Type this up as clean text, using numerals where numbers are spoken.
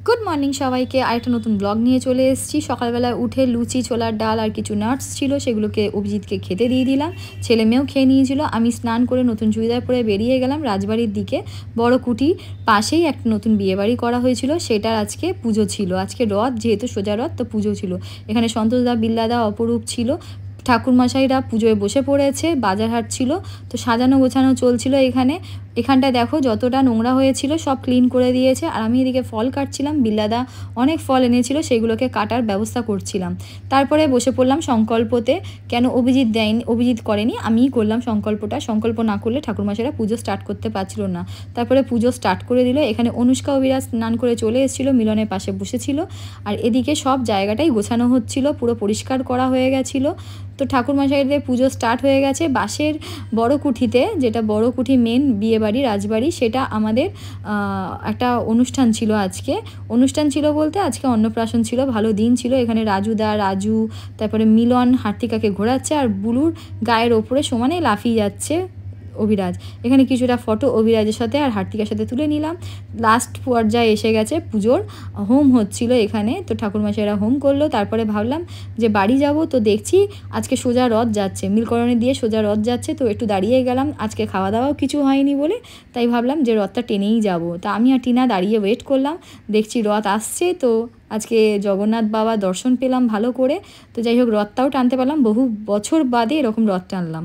Good morning सबाइके आरेकटा नतून blog निये चले एसेछि। सकालबेला उठे लुचि छोलार डाल और किछु नाट्स छिलो सेगुलोके अभिजितके खेते दिये दिलाम। छेले मेয়েও খেয়ে নিয়েছিল। আমি স্নান করে নতুন চুড়িদার পরে বেরিয়ে গেলাম রাজবাড়ির দিকে। বড় কুটির পাশেই একটা নতুন বিয়েবাড়ি করা হয়েছিল, সেটার আজকে পুজো ছিল। আজকে রথ, যেহেতু সোজা রথ তো পুজো ছিল। এখানে সন্তোষদা, বিল্লাদা, অপরূপ ছিল। ঠাকুরমশাইরা পুজোয় বসে পড়েছে। বাজার হাট ছিল, তো সাজানো গোছানো চলছিল। এখানটায় দেখো যতটা নোংরা হয়েছিল সব ক্লিন করে দিয়েছে। আর আমি এদিকে ফল কাটছিলাম। বিল্লাদা অনেক ফল এনেছিল, সেগুলোকে কাটার ব্যবস্থা করছিলাম। তারপরে বসে পড়লাম সংকল্পতে। কেন অভিজিৎ দেয়নি, অভিজিৎ করেনি, আমিই করলাম সংকল্পটা। সংকল্প না করলে ঠাকুরমশাইরা পুজো স্টার্ট করতে পারছিল না। তারপরে পুজো স্টার্ট করে দিল। এখানে অনুষ্কা অবিরাজ স্নান করে চলে এসেছিল, মিলনের পাশে বসেছিল। আর এদিকে সব জায়গাটাই গোছানো হচ্ছিল, পুরো পরিষ্কার করা হয়ে গেছিলো। তো ঠাকুরমশাইদের পুজো স্টার্ট হয়ে গেছে। বাসের বড় কুঠিতে, যেটা বড় কুঠি মেন বিয়েবাড়ি রাজবাড়ি, সেটা আমাদের একটা অনুষ্ঠান ছিল আজকে। অনুষ্ঠান ছিল বলতে আজকে অন্নপ্রাশন ছিল, ভালো দিন ছিল। এখানে রাজু, তারপরে মিলন হার্তিকাকে ঘোরাচ্ছে, আর বুলুর গায়ের ওপরে সমানে লাফিয়ে যাচ্ছে অভিরাজ। এখানে কিছুটা ফটো অভিরাজের সাথে আর হার্তিকার সাথে তুলে নিলাম। লাস্ট পর্যায়ে এসে গেছে, পুজোর হোম হচ্ছিল এখানে। তো ঠাকুরমশাইরা হোম করলো। তারপরে ভাবলাম যে বাড়ি যাব, তো দেখছি আজকে সোজা রথ যাচ্ছে, মিলকরণে দিয়ে সোজা রথ যাচ্ছে। তো একটু দাঁড়িয়ে গেলাম, আজকে খাওয়া দাওয়াও কিছু হয়নি বলে, তাই ভাবলাম যে রথটা টেনেই যাব। তা আমি আর টিনা দাঁড়িয়ে ওয়েট করলাম, দেখছি রথ আসছে। তো আজকে জগন্নাথ বাবা দর্শন পেলাম ভালো করে। তো যাই হোক, রথটাও টানতে পারলাম, বহু বছর বাদে এরকম রথ টানলাম।